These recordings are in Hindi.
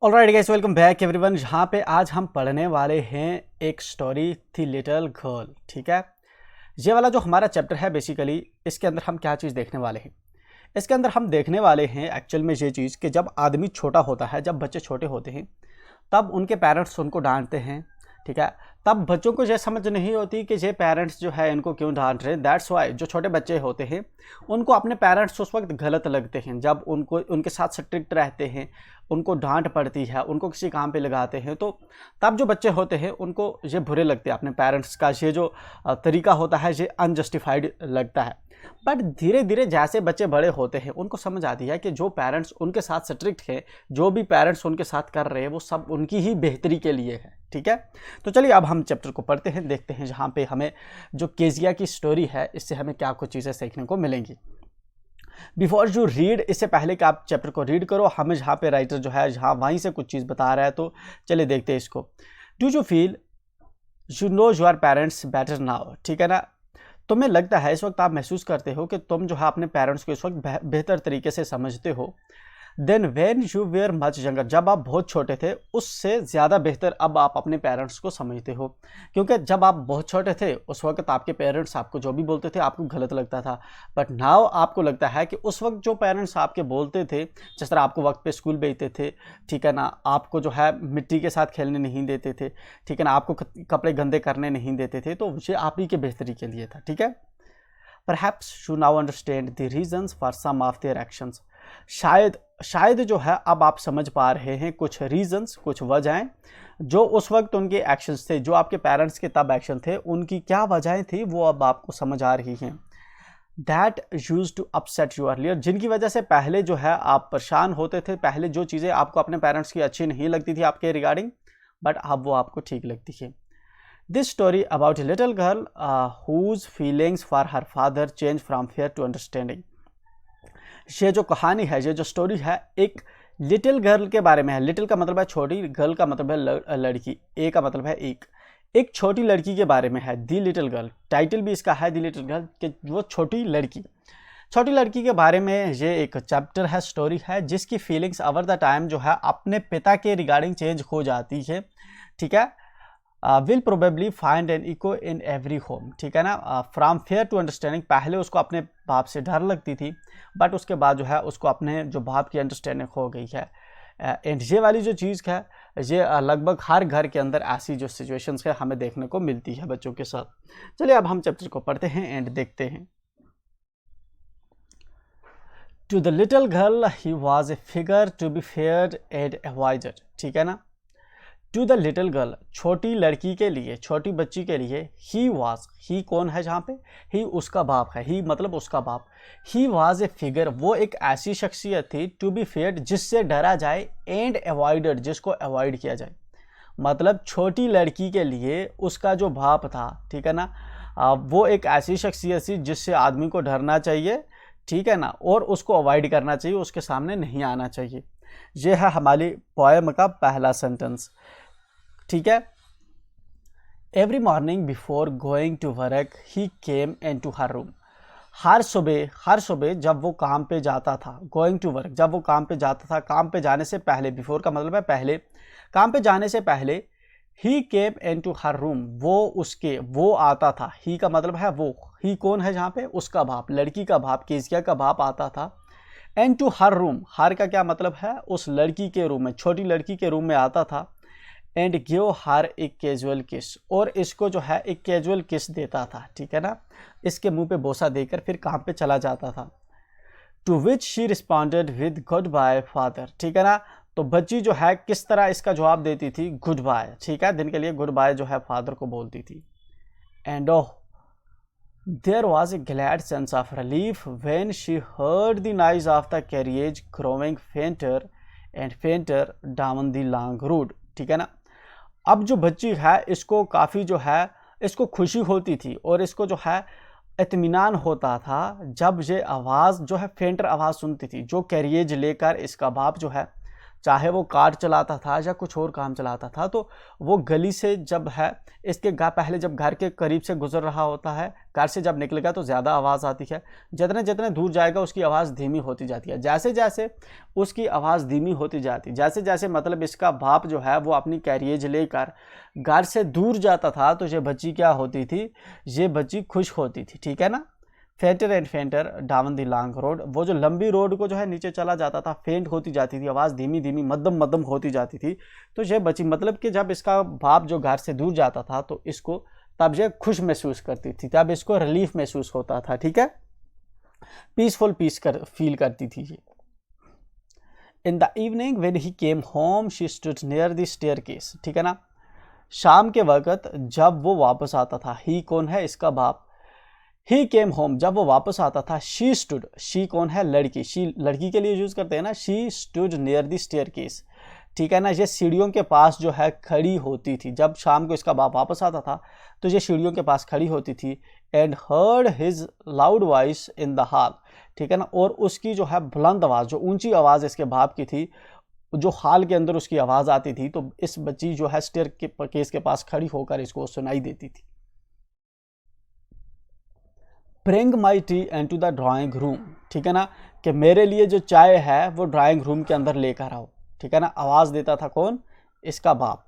Alright guys, welcome back everyone. जहाँ पे आज हम पढ़ने वाले हैं एक स्टोरी थी लिटिल गर्ल। ठीक है, ये वाला जो हमारा चैप्टर है बेसिकली इसके अंदर हम क्या चीज़ देखने वाले हैं। इसके अंदर हम देखने वाले हैं एक्चुअल में ये चीज़ कि जब आदमी छोटा होता है, जब बच्चे छोटे होते हैं, तब उनके पेरेंट्स उनको डांटते हैं। ठीक है, तब बच्चों को ये समझ नहीं होती कि ये पेरेंट्स जो है इनको क्यों डांट रहे हैं। दैट्स वाई जो छोटे बच्चे होते हैं उनको अपने पेरेंट्स उस वक्त गलत लगते हैं, जब उनको उनके साथ स्ट्रिक्ट रहते हैं, उनको डांट पड़ती है, उनको किसी काम पे लगाते हैं, तो तब जो बच्चे होते हैं उनको ये बुरे लगते हैं। अपने पेरेंट्स का ये जो तरीका होता है ये अनजस्टिफाइड लगता है। बट धीरे धीरे जैसे बच्चे बड़े होते हैं उनको समझ आती है कि जो पेरेंट्स उनके साथ स्ट्रिक्ट है, जो भी पेरेंट्स उनके साथ कर रहे हैं, वो सब उनकी ही बेहतरी के लिए है। ठीक है, तो चलिए अब हम चैप्टर को पढ़ते हैं, देखते हैं जहाँ पे हमें जो केजिया की स्टोरी है इससे हमें क्या कुछ चीज़ें सीखने को मिलेंगी। बिफोर यू रीड, इससे पहले कि आप चैप्टर को रीड करो, हमें जहाँ पे राइटर जो है जहाँ वहीं से कुछ चीज़ बता रहा है, तो चलिए देखते हैं इसको। Do you feel you know your parents better now? ठीक है ना, तुम्हें लगता है इस वक्त आप महसूस करते हो कि तुम जो है अपने पेरेंट्स को इस वक्त बेहतर तरीके से समझते हो then when you were much younger, जब आप बहुत छोटे थे उससे ज़्यादा बेहतर अब आप अपने पेरेंट्स को समझते हो। क्योंकि जब आप बहुत छोटे थे उस वक्त आपके पेरेंट्स आपको जो भी बोलते थे आपको गलत लगता था, बट नाउ आपको लगता है कि उस वक्त जो पेरेंट्स आपके बोलते थे, जिस तरह आपको वक्त पे स्कूल भेजते थे, ठीक है ना, आपको जो है मिट्टी के साथ खेलने नहीं देते थे, ठीक है ना, आपको कपड़े गंदे करने नहीं देते थे, तो ये आप ही के बेहतरी के लिए था। ठीक है, Perhaps you now understand the reasons for some of their actions. शायद जो है अब आप समझ पा रहे हैं कुछ रीजंस, कुछ वजहें जो उस वक्त उनके एक्शंस थे, जो आपके पेरेंट्स के तब एक्शन थे, उनकी क्या वजहें थी वो अब आपको समझ आ रही हैं। That used to upset you earlier, जिनकी वजह से पहले जो है आप परेशान होते थे, पहले जो चीज़ें आपको अपने पेरेंट्स की अच्छी नहीं लगती थी आपके रिगार्डिंग, बट अब वो आपको ठीक लगती है। This story about a little girl whose feelings for her father change from fear to understanding. ये जो कहानी है, ये जो स्टोरी है, एक लिटिल गर्ल के बारे में है। लिटिल का मतलब है छोटी, गर्ल का मतलब है लड़की, ए का मतलब है एक छोटी लड़की के बारे में है। दी लिटिल गर्ल, टाइटल भी इसका है दी लिटिल गर्ल, कि वो छोटी लड़की के बारे में ये एक चैप्टर है, स्टोरी है, जिसकी फीलिंग्स ओवर द टाइम जो है अपने पिता के रिगार्डिंग चेंज हो जाती है। ठीक है, will probably find an echo in every home. ठीक है ना, फ्रॉम फेयर टू अंडरस्टैंडिंग, पहले उसको अपने बाप से डर लगती थी, बट उसके बाद जो है उसको अपने जो बाप की अंडरस्टैंडिंग हो गई है। एंड ये वाली जो चीज़ है ये लगभग हर घर के अंदर ऐसी जो सिचुएशंस है हमें देखने को मिलती है बच्चों के साथ। चलिए अब हम चैप्टर को पढ़ते हैं एंड देखते हैं। To the little girl he was a figure to be feared and avoided. ठीक है ना, टू द लिटिल गर्ल, छोटी लड़की के लिए, छोटी बच्ची के लिए, ही वॉज, ही कौन है जहाँ पे, ही उसका बाप है, ही मतलब उसका बाप। ही वॉज ए फिगर, वो एक ऐसी शख्सियत थी, टू बी फेयर्ड, जिससे डरा जाए, एंड अवॉइडेड, जिसको अवॉइड किया जाए। मतलब छोटी लड़की के लिए उसका जो बाप था, ठीक है ना, वो एक ऐसी शख्सियत थी जिससे आदमी को डरना चाहिए, ठीक है ना, और उसको अवॉइड करना चाहिए, उसके सामने नहीं आना चाहिए। यह है हमारी पोएम का पहला सेंटेंस। ठीक है, every morning before going to work he came in to her room. हर सुबह जब वो काम पे जाता था, गोइंग टू वर्क, जब वो काम पे जाता था, काम पे जाने से पहले, बिफोर का मतलब है पहले, काम पे जाने से पहले, ही came in to her room, वो आता था, ही का मतलब है वो, ही कौन है जहाँ पे, उसका बाप, लड़की का बाप, केजिया का बाप आता था। एंड टू हर रूम, हर का क्या मतलब है, उस लड़की के रूम में, छोटी लड़की के रूम में आता था। एंड गिव हर एक कैजुअल किस, और इसको जो है एक कैजुअल किस देता था। ठीक है ना, इसके मुंह पे बोसा देकर फिर काम पे चला जाता था। To which she responded with goodbye father. ठीक है ना, तो बच्ची जो है किस तरह इसका जवाब देती थी, गुड बाय। ठीक है, दिन के लिए गुड बाय जो है फादर को बोलती थी। And oh there was a glad sense of relief when she heard the noise of the carriage growing fainter and fainter down the long road. ठीक है ना, अब जो बच्ची है इसको काफ़ी जो है इसको खुशी होती थी और इसको जो है इत्मीनान होता था जब ये आवाज़ जो है फेंटर आवाज़ सुनती थी, जो कैरियज लेकर इसका बाप जो है चाहे वो कार चलाता था या कुछ और काम चलाता था, तो वो गली से जब है इसके पहले जब घर के करीब से गुजर रहा होता है, घर से जब निकलेगा तो ज़्यादा आवाज़ आती है, जितने जितने दूर जाएगा उसकी आवाज़ धीमी होती जाती है। जैसे जैसे उसकी आवाज़ धीमी होती जाती, जैसे जैसे मतलब इसका बाप जो है वो अपनी कैरियज लेकर घर से दूर जाता था, तो ये बच्ची क्या होती थी, ये बच्ची खुश होती थी, ठीक है ना। फेंटर and fainter down the long road, वो जो लंबी रोड को जो है नीचे चला जाता था, फेंट होती जाती थी, आवाज़ धीमी धीमी मध्यम मध्यम होती जाती थी। तो ये बची मतलब कि जब इसका बाप जो घर से दूर जाता था तो इसको तब ये खुश महसूस करती थी, तब इसको रिलीफ महसूस होता था, ठीक है, पीसफुल फील करती थी ये। In the evening when he came home she stood near the staircase, ठीक है ना। शाम के वक्त जब वो वापस आता था, ही कौन है, इसका बाप, ही केम होम जब वो वापस आता था, शी स्टूड, शी कौन है, लड़की, शी लड़की के लिए यूज करते हैं ना, she stood near the staircase, ठीक है ना। ये सीढ़ियों के पास जो है खड़ी होती थी, जब शाम को इसका बाप वापस आता था तो ये सीढ़ियों के पास खड़ी होती थी। And heard his loud voice in the hall, ठीक है ना, और उसकी जो है बुलंद आवाज़, जो ऊंची आवाज़ इसके बाप की थी, जो हॉल के अंदर उसकी आवाज़ आती थी, तो इस बच्ची जो है स्टेयरकेस के पास खड़ी होकर इसको सुनाई देती थी। Bring my T into the drawing room, ठीक है ना, कि मेरे लिए जो चाय है वो ड्राइंग रूम के अंदर लेकर आओ, ठीक है ना। आवाज़ देता था कौन, इसका बाप।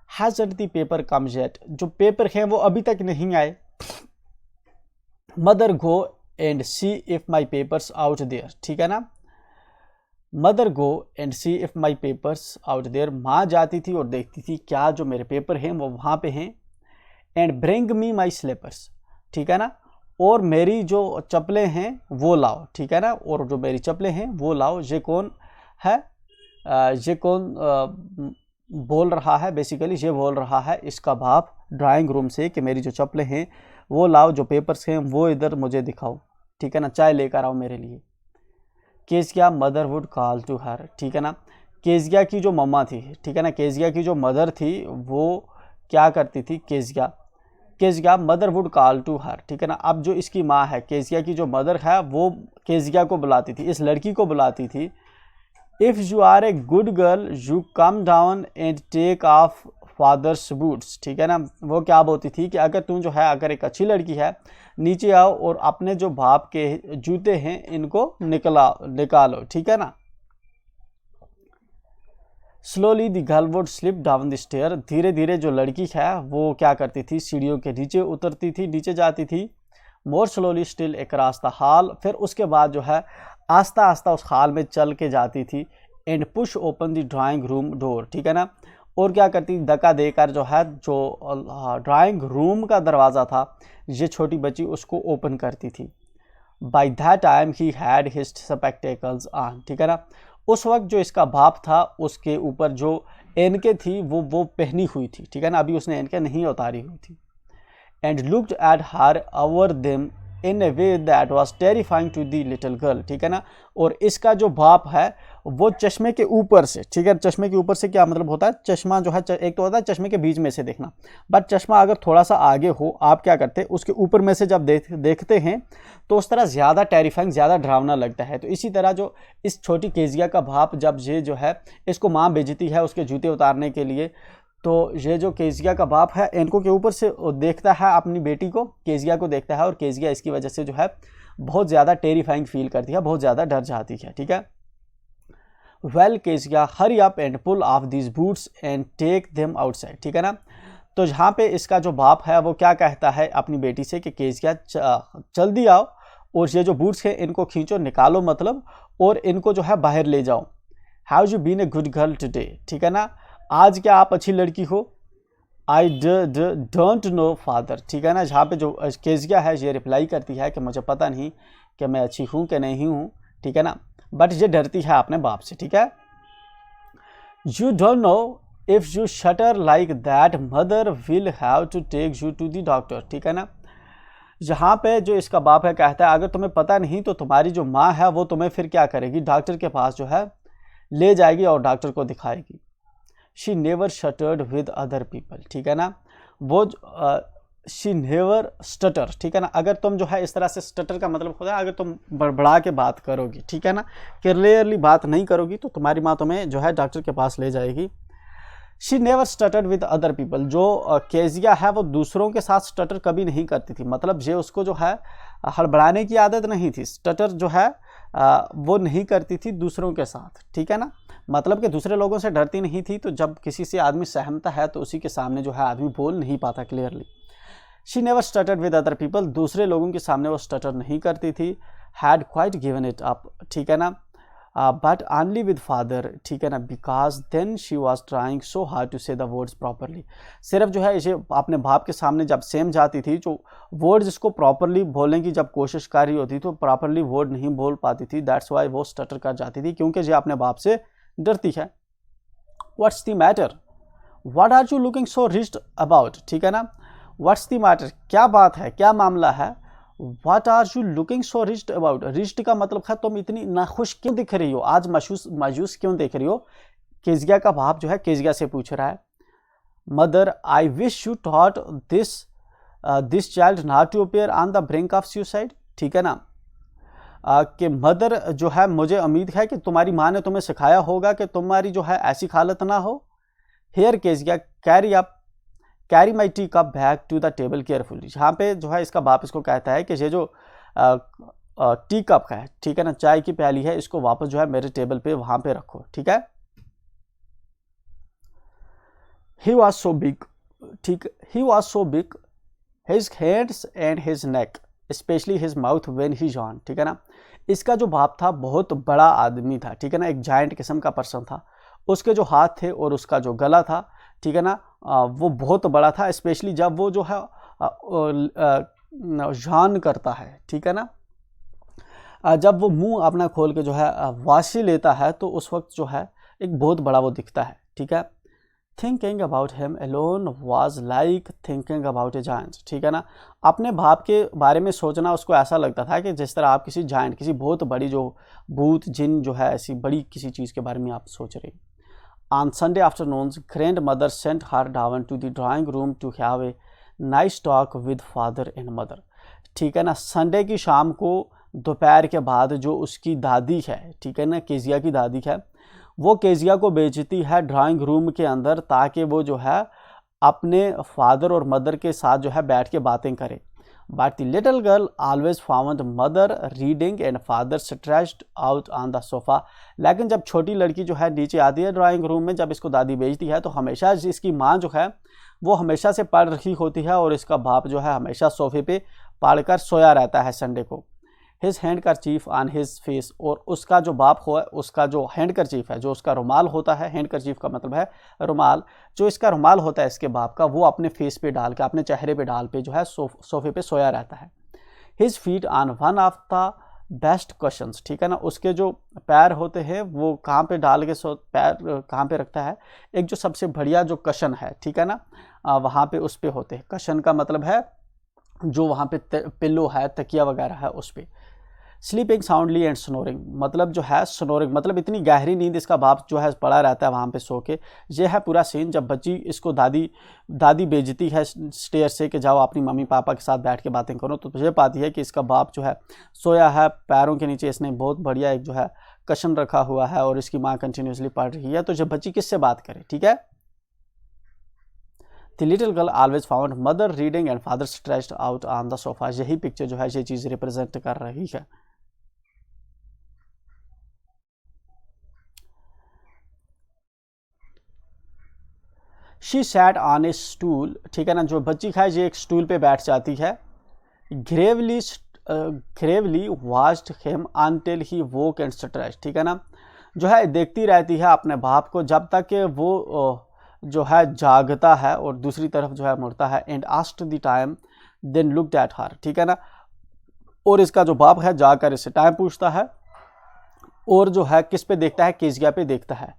Has the paper come yet, जो पेपर हैं वो अभी तक नहीं आए। Mother go and see if my papers out there, ठीक है ना। Mother go and see if my papers out there, माँ जाती थी और देखती थी क्या जो मेरे पेपर हैं वो वहाँ पे हैं। And bring me my slippers, ठीक है ना, और मेरी जो चप्पलें हैं वो लाओ, ठीक है ना, और जो मेरी चप्पलें हैं वो लाओ। ये कौन है, ये कौन बोल रहा है, बेसिकली ये बोल रहा है इसका बाप ड्राइंग रूम से कि मेरी जो चप्पलें हैं वो लाओ, जो पेपर्स हैं वो इधर मुझे दिखाओ, ठीक है ना, चाय लेकर आओ मेरे लिए। Kezia mother would call to her, ठीक है ना, केजिया की जो मम्मा थी, ठीक है ना, केजिया की जो मदर थी वो क्या करती थी, Kezia mother would call to her, ठीक है ना। अब जो इसकी माँ है, केजिया की जो मदर है, वो केजिया को बुलाती थी, इस लड़की को बुलाती थी। If you are a good girl you come down and take off father's boots, ठीक है ना। वो क्या बोलती थी कि अगर तुम जो है, अगर एक अच्छी लड़की है, नीचे आओ और अपने जो बाप के जूते हैं इनको निकालो, ठीक है ना। Slowly the girl would slip down the stair, धीरे धीरे जो लड़की है वो क्या करती थी, सीढ़ियों के नीचे उतरती थी, नीचे जाती थी। मोर slowly still across the hall, फिर उसके बाद जो है आस्ता आस्ता उस हॉल में चल के जाती थी। And push open the drawing room door, ठीक है ना, और क्या करती, धक्का देकर जो है जो ड्राइंग रूम का दरवाज़ा था ये छोटी बच्ची उसको ओपन करती थी। By that time he had his spectacles on, ठीक है ना। उस वक्त जो इसका बाप था उसके ऊपर जो एनके थी वो पहनी हुई थी, ठीक है ना, अभी उसने एनके नहीं उतारी हुई थी। And looked at her over them in a way that was terrifying to the little girl, ठीक है ना। और इसका जो बाप है वो चश्मे के ऊपर से, ठीक है, चश्मे के ऊपर से क्या मतलब होता है, चश्मा जो है एक तो होता है चश्मे के बीच में से देखना, बट चश्मा अगर थोड़ा सा आगे हो, आप क्या करते हैं उसके ऊपर में से जब देखते हैं तो उस तरह ज़्यादा टेरिफाइंग, ज़्यादा डरावना लगता है। तो इसी तरह जो इस छोटी केजिया का बाप जब ये जो है इसको माँ भेजती है उसके जूते उतारने के लिए, तो ये जो केजिया का बाप है इनको के ऊपर से देखता है अपनी बेटी को, केजिया को देखता है, और केजिया इसकी वजह से जो है बहुत ज़्यादा टेरिफाइंग फील करती है, बहुत ज़्यादा डर जाती है, ठीक है। Well Kezia hurry up and pull off this boots and take them outside, ठीक है ना। तो जहाँ पे इसका जो बाप है वो क्या कहता है अपनी बेटी से कि केजिया जल्दी आओ और ये जो बूट्स हैं इनको खींचो, निकालो मतलब, और इनको जो है बाहर ले जाओ। Have you been a good girl today, ठीक है ना, आज क्या आप अच्छी लड़की हो। आई डोंट नो फादर, ठीक है ना, जहाँ पे जो केजिया है ये रिप्लाई करती है कि मुझे पता नहीं कि मैं अच्छी हूँ कि नहीं हूँ, ठीक है ना, बट ये डरती है अपने बाप से, ठीक है। You don't know if you stutter like that mother will have to take you to the doctor, ठीक है ना। जहाँ पे जो इसका बाप है कहता है अगर तुम्हें पता नहीं तो तुम्हारी जो माँ है वो तुम्हें फिर क्या करेगी, डॉक्टर के पास जो है ले जाएगी और डॉक्टर को दिखाएगी। She never shattered with other people, ठीक है ना, वो शी नेवर स्टटर, ठीक है ना। अगर तुम जो है इस तरह से, स्टटर का मतलब होता है अगर तुम बड़बड़ा के बात करोगी, ठीक है ना, क्लियरली बात नहीं करोगी तो तुम्हारी माँ तुम्हें जो है डॉक्टर के पास ले जाएगी। She never stuttered with other people, जो केजिया है वो दूसरों के साथ स्टटर कभी नहीं करती थी, मतलब ये उसको जो है हड़बड़ाने की आदत नहीं थी, स्टटर जो है वो नहीं करती थी दूसरों के साथ, ठीक है ना, मतलब कि दूसरे लोगों से डरती नहीं थी। तो जब किसी से आदमी सहमता है तो उसी के सामने जो है आदमी बोल नहीं पाता clearly. She never stuttered with other people, दूसरे लोगों के सामने वो स्टटर नहीं करती थी। Had quite given it up, ठीक है ना, बट ओनली विद फादर, ठीक है ना, because then she was trying so hard to say the words properly. सिर्फ जो है इसे अपने बाप के सामने जब सेम जाती थी, जो वर्ड्स इसको प्रॉपरली बोलने की जब कोशिश कर रही होती तो प्रॉपरली वर्ड नहीं बोल पाती थी, दैट्स वाई वो स्टटर कर जाती थी, क्योंकि ये अपने बाप से डरती है। What's the matter, what are you looking so wretched about, ठीक है ना, व्हाट्स द मैटर, क्या बात है, क्या मामला है। What are you looking so wretched about, wretched का मतलब है तुम इतनी नाखुश क्यों दिख रही हो, आज मायूस क्यों दिख रही हो। केजिया का बाप जो है केजिया से पूछ रहा है। Mother, I wish you taught this child not to appear on the brink of suicide, ठीक है ना, कि मदर जो है मुझे उम्मीद है कि तुम्हारी माँ ने तुम्हें सिखाया होगा कि तुम्हारी जो है ऐसी हालत ना हो। Here Kezia carry my tea cup back to the table carefully, यहाँ पे जो है इसका बाप इसको कहता है कि ये जो टी कप है, ठीक है ना, चाय की प्याली है, इसको वापस जो है मेरे टेबल पे वहां पे रखो, ठीक है। ही वॉज सो बिग, ठीक, he was so big, his hands and his neck specially his mouth when he John, ठीक है ना, इसका जो बाप था बहुत बड़ा आदमी था, ठीक है ना, एक जायंट किस्म का पर्सन था। उसके जो हाथ थे और उसका जो गला था, ठीक है ना, वो बहुत बड़ा था, स्पेशली जब वो जो है जान करता है, ठीक है ना, जब वो मुंह अपना खोल के जो है वाशी लेता है तो उस वक्त जो है एक बहुत बड़ा वो दिखता है, ठीक है। Thinking about him alone was like thinking about A giant, ठीक है ना, अपने बाप के बारे में सोचना उसको ऐसा लगता था कि जिस तरह आप किसी जायंट, किसी बहुत बड़ी जो भूत जिन जो है ऐसी बड़ी किसी चीज़ के बारे में आप सोच रहे हैं। On Sunday afternoons, grandmother sent her down to the drawing room to have a nice talk with father and mother, ठीक है ना, संडे की शाम को दोपहर के बाद जो उसकी दादी है, ठीक है ना, केजिया की दादी है, वो केजिया को भेजती है ड्राइंग रूम के अंदर ताकि वो जो है अपने फादर और मदर के साथ जो है बैठ के बातें करे। But the little girl always found mother reading and father stretched out on the sofa, लेकिन जब छोटी लड़की जो है नीचे आती है ड्राइंग रूम में, जब इसको दादी भेजती है तो हमेशा इसकी माँ जो है वो हमेशा से पढ़ रही होती है और इसका बाप जो है हमेशा सोफे पे पढ़कर सोया रहता है संडे को। His handkerchief on his face, और उसका जो बाप हो उसका जो हैंड करचीफ है, जो उसका रुमाल होता है, हैंड करचीफ का मतलब है रुमाल, जो इसका रुमाल होता है इसके बाप का, वो अपने फेस पे डाल के, अपने चेहरे पे डाल पे जो है सोफे पे सोया रहता है। His feet on one of the best questions, ठीक है ना, उसके जो पैर होते हैं वो कहाँ पे डाल के पैर कहाँ पे रखता है, एक जो सबसे बढ़िया जो कशन है, ठीक है ना, वहाँ पे उस पे होते हैं। कशन का मतलब है जो वहाँ पे पिल्लो है, तकिया वगैरह है उस पर। स्लीपिंग साउंडली एंड स्नोरिंग, मतलब जो है स्नोरिंग मतलब इतनी गहरी नींद इसका बाप जो है पड़ा रहता है वहाँ पे सो के। ये है पूरा सीन जब बच्ची इसको दादी भेजती है स्टेयर से कि जाओ अपनी मम्मी पापा के साथ बैठ के बातें करो, तो तुझे पाती है कि इसका बाप जो है सोया है, पैरों के नीचे इसने बहुत बढ़िया एक जो है कशन रखा हुआ है और इसकी माँ कंटिन्यूसली पढ़ रही है। तो जब बच्ची किससे बात करे, ठीक है। The little girl always found mother reading and father stretched out on the sofa, यही पिक्चर जो है ये चीज़ रिप्रेजेंट कर रही है। She sat on A stool, ठीक है ना, जो बच्ची है ये एक स्टूल पे बैठ जाती है। Gravely watched him until he woke and stretched, ठीक है ना, जो है देखती रहती है अपने बाप को जब तक कि वो जो है जागता है और दूसरी तरफ जो है मुड़ता है। And asked the time then looked at her, ठीक है ना, और इसका जो बाप है जाकर इससे टाइम पूछता है और जो है किस पे देखता है, केजिया पे देखता है।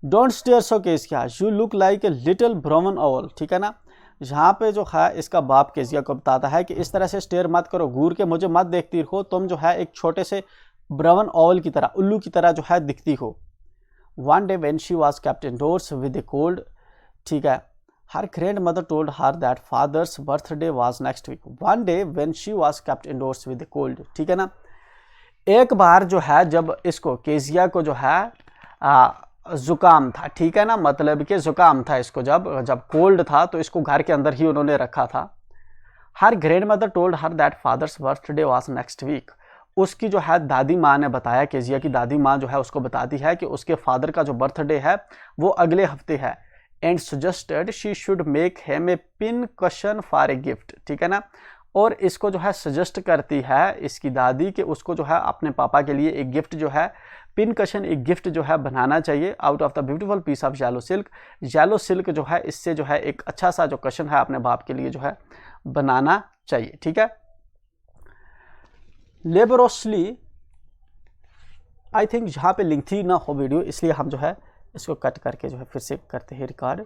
Don't stare so Kezia, you look like a little brown owl, ठीक है ना, यहाँ पे जो है इसका बाप केजिया को बताता है कि इस तरह से स्टेयर मत करो, घूर के मुझे मत देखती हो, तुम जो है एक छोटे से ब्राउन ओवल की तरह, उल्लू की तरह जो है दिखती हो। One day when she was kept indoors with A cold, ठीक है, Her grandmother told her that father's birthday was next week. One day when she was kept indoors with a cold. ठीक है ना, एक बार जो है जब इसको केजिया को जो है जुकाम था, ठीक है ना, मतलब कि जुकाम था इसको, जब कोल्ड था तो इसको घर के अंदर ही उन्होंने रखा था। Her grandmother told her that father's birthday was next week. उसकी जो है दादी माँ ने बताया, केजिया की दादी माँ जो है उसको बताती है कि उसके फादर का जो बर्थडे है वो अगले हफ्ते है। And suggested she should make him a pincushion for a gift, ठीक है ना, और इसको जो है सजेस्ट करती है इसकी दादी कि उसको जो है अपने पापा के लिए एक गिफ्ट जो है पिन कशन, एक गिफ्ट जो है बनाना चाहिए out of the beautiful piece of yellow silk. Yellow silk जो है इससे जो है एक अच्छा सा जो कशन है अपने बाप के लिए जो है बनाना चाहिए, ठीक है। लेबरोसली, आई थिंक यहाँ पे लिंक थी ना हो वीडियो, इसलिए हम जो है इसको कट करके जो है फिर से करते हैं रिकॉर्ड।